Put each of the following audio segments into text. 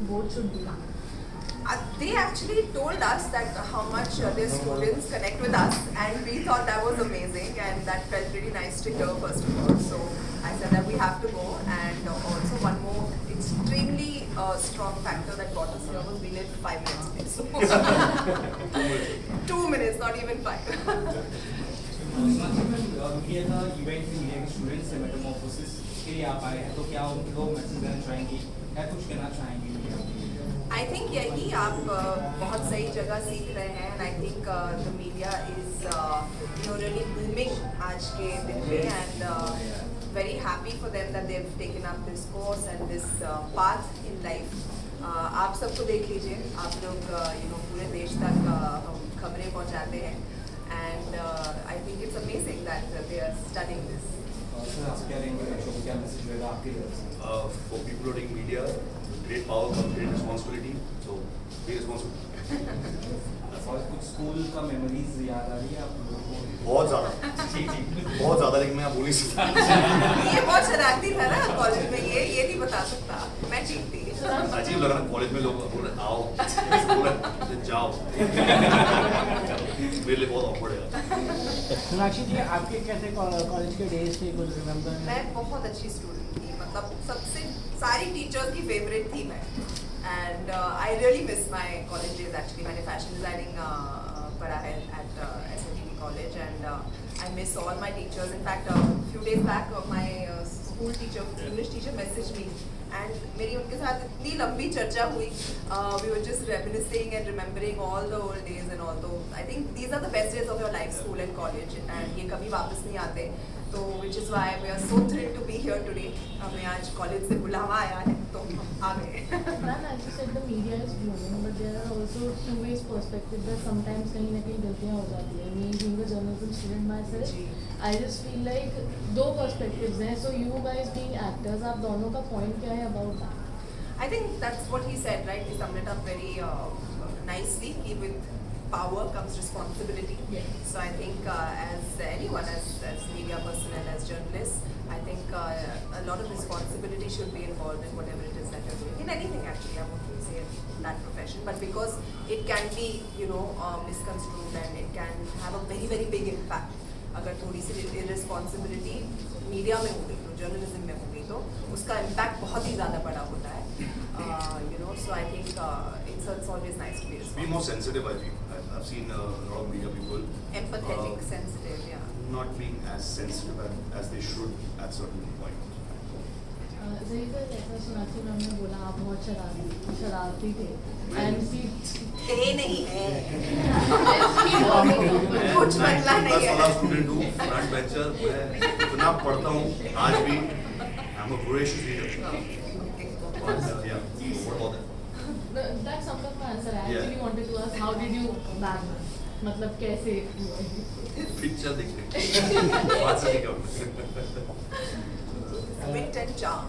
both should be? They actually told us that how much their students connect with us, and we thought that was amazing, and that felt really nice to hear first of all. So I said that we have to go, and also one more extremely strong factor that got us here was we lived 5 minutes away. So 2 minutes, not even 5. ये था event media के students से Metamorphosis के लिए आप आए हैं, तो क्या उनको मैसेज देना चाहेंगी या कुछ कहना चाहेंगी? आई थिंक यही आप बहुत सही जगह सीख रहे हैं, and I think the media is really booming आज के दिन में, and very happy for them that they have taken up this course and this path in life. आप सबको देख लीजिए, आप लोग पूरे देश तक खबरें पहुंचाते हैं, and I think it's amazing that they are studying this. Sir आप क्या रहेंगे, क्या मैसेज रहेगा आपके तरफ से? For people doing media, great power comes great responsibility. So be responsible. और कुछ स्कूल का मेमोरीज याद आ रही है आप लोगों को? बहुत ज़्यादा, लेकिन मैं बोल नहीं सकता। ये बहुत शरारती था ना कॉलेज में, ये नहीं बता सकता, मैं ठीक थी। अजीब लग रहा कॉलेज में लोग बोल रहे आओ, बोल रहे जाओ। मेरे लिए बहुत awkward है। सोनाक्षी जी, आपके कैसे कॉलेज के डेज थे, कुछ रिमेम्बर? मैं बहुत अच्छी स्टूडेंट थी, मतलब सबसे सारी टीचर्स की फेवरेट थी मैं, and I really miss my college days actually. मैंने फैशन डिजाइनिंग पढ़ा है at SNDT college, and I miss all my teachers. In fact few days back my school teacher, English teacher message me, and मेरी उनके साथ इतनी लंबी चर्चा हुई। We were just reminiscing and remembering all the old days and all. तो I think these are the best days of your life, school and college, and ये कभी वापस नहीं आते। तो which is why we are so thrilled to be here today. हमें आज college से बुलावा आया है, तो हम आ गए। Ma'am, as you said, the media is booming, but there are also two ways perspective that sometimes कहीं ना कहीं गलतियाँ हो जाती है। Me being a journalism student myself, ji. I just feel like दो perspectives हैं। So you guys being actors, आप दोनों का point क्या है about that? I think that's what he said, right? He summed it up very nicely. With power comes responsibility. Yes. So I think as anyone, as media person and as journalists, I think a lot of responsibility should be involved in whatever it is that you're doing. In anything actually, I won't say that profession, but because it can be, misconstrued and it can have a very, very big impact. अगर थोड़ी सी irresponsibility media में हो गई, तो journalism में हो गई, तो उसका इम्पैक्ट बहुत ही ज़्यादा बड़ा होता है। So I think it's always nice to be Be responsible. more sensitive, I feel. I've seen a lot of media people Empathetic, sensitive, yeah. not being as sensitive as they should at certain point. जैसा Sonakshi ma'am ने बोला, आप बहुत शरारती थे, and थे नहीं है, मैं कुछ बदला नहीं दस वाला है। स्टूडेंट हूँ, फ्रंट बेंचर, मैं इतना पढ़ता हूँ आज भी। I'm a voracious reader. Yeah, what about that? That summed up my answer. I Yeah. actually wanted to ask, how did you back? मतलब कैसे हुआ? पिक्चर देखते बात से निकल। Wit and charm.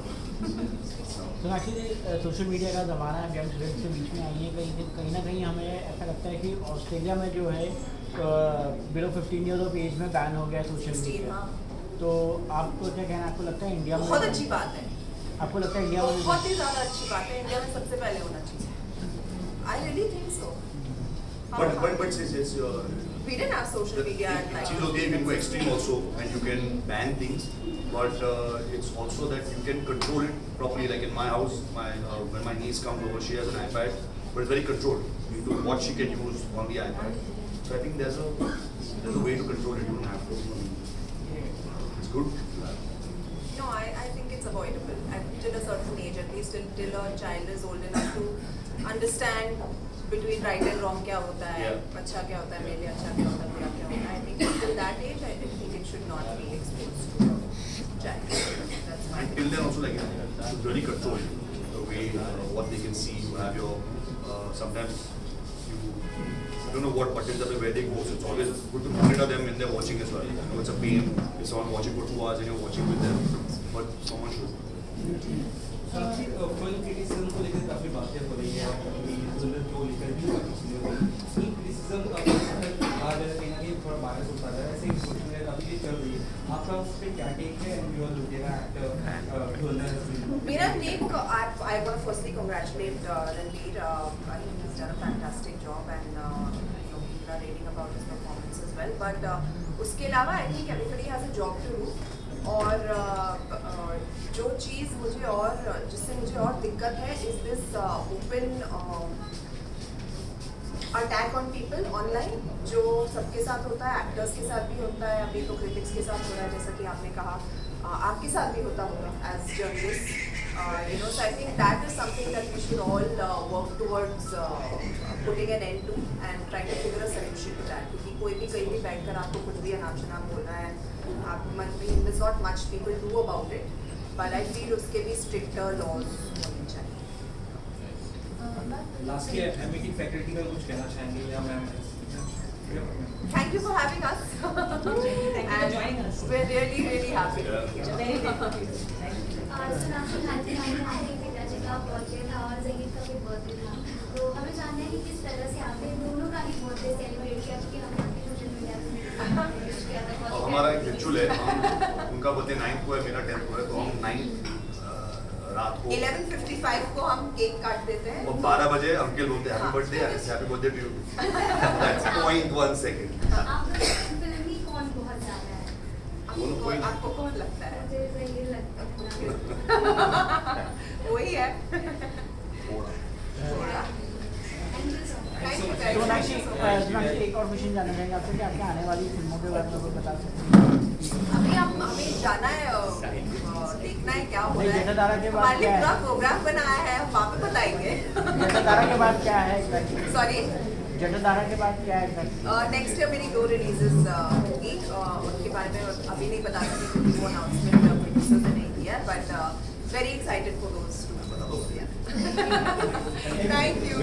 Sonakshi ji, social media का ज़माना है, गेम स्टूडेंट के बीच में आई है, कहीं ना कहीं हमें ऐसा लगता है कि ऑस्ट्रेलिया में जो है बिलो 15 ईयर्स ऑफ एज में बैन हो गया है सोशल 16, मीडिया। हाँ। तो आपको क्या कहना है, आपको लगता है इंडिया में बहुत अच्छी बात है, आपको लगता है इंडिया में बहुत ही ज़्यादा अच्छी बात है। इंडिया में सबसे पहले होना चाहिए। I really think so. But since We didn't have social media at cheese like. होती है, you can go extreme also and you can ban things, but it's also that you can control it properly. Like in my house, when my niece comes over, she has an iPad, but it's very controlled. You know what she can use on the iPad. So I think there's a way to control it. You don't have to. It's good. No, I think it's avoidable till a certain age, at least till a child is old enough to understand between right and wrong क्या होता है, Yeah. अच्छा क्या होता है, मेरे लिए अच्छा क्या होता है, बुरा क्या होता है। I think till that age, I think it should not be exposed to a child. That's my And till then also, like, you should really control the way what they can see. You have your sometimes you don't know what buttons are where they go, so it's always good to monitor them when they're watching as well. You know, it's a pain if someone watching for 2 hours and you're watching with them, but someone should. Film criticism को लेकर काफ़ी बातें हो रही है, film को लेकर भी काफ़ी चीज़ें हो रही है। फिल्म क्रिटिसिज्म का आज कहीं ना कहीं थोड़ा बायस होता है, ऐसे ही सोशल मीडिया काफ़ी चीज़ चल रही है। आपका उस पर क्या टेक है? And you are looking at मेरा take, I want to firstly really congratulate Ranveer. I think he's done a fantastic job, and people are raving about his performance as well. But उसके अलावा I think everybody has a job to do. और जो चीज़ मुझे और जिससे मुझे और दिक्कत है is this open attack on people online, जो सबके साथ होता है, एक्टर्स के साथ भी होता है, अभी तो क्रिटिक्स के साथ हो रहा है, जैसा कि आपने कहा, आपके साथ भी होता होगा as journalist. So I think that is something that we should all work towards putting an end to and trying to figure a solution to that. क्योंकि कोई भी कहीं भी बैठकर आपको कुछ भी अनाप शनाप बोल रहा है, आप there's not much people do about it, but I feel उसके भी stricter laws होने चाहिए. लास्ट ईयर एमईटी फैकल्टी में कुछ कहना चाहेंगे या ma'am? Thank you for having us. Thank you for joining us. We're really, really happy to be here. Very good. Sunam हाथी हमारे पिताजी का बर्थडे था और जहीर का भी बर्थडे था, तो हमें जानना है कि किस तरह से आपने दोनों का ही बर्थडे सेलिब्रेट किया, क्योंकि हमने अपने सोशल मीडिया पे विश किया था. अब हमारा एक रिचुअल है, हम उनका बर्थडे 9 को है, मेरा 10 को है, तो हम 9 रात को 11:55 को हम केक काट देते हैं और 12 बजे अंकल बोलते हैं happy birthday, happy birthday to you. That's 0.1 second. आप लोग फिल्म में कौन बहुत ज़्यादा है? दोनों कोई नहीं. आपको कौन लगता है? मुझे जहीर लगता है. वही है. थोड़ा. थोड़ा. Thank you so much. Thank you, तो guys. सोनाक्षी एक और क्वेश्चन जानना चाहेंगे आपसे कि आपके आने वाली फिल्मों के बारे में कुछ बता सकते हैं? अभी हमें जाना है, देखना है क्या हो नहीं, रहा है. जटाधारा के बाद हमारे लिए क्या है? पूरा प्रोग्राम बनाया है, हम वहाँ पे बताएंगे. जटाधारा के बाद क्या है exactly? सॉरी. जटाधारा के बाद क्या है exactly? नेक्स्ट ईयर मेरी 2 रिलीजेस होगी, उनके बारे में अभी नहीं बता सकती क्योंकि वो अनाउंसमेंट प्रोड्यूसर्स ने नहीं किया, but very excited for those. Thank you.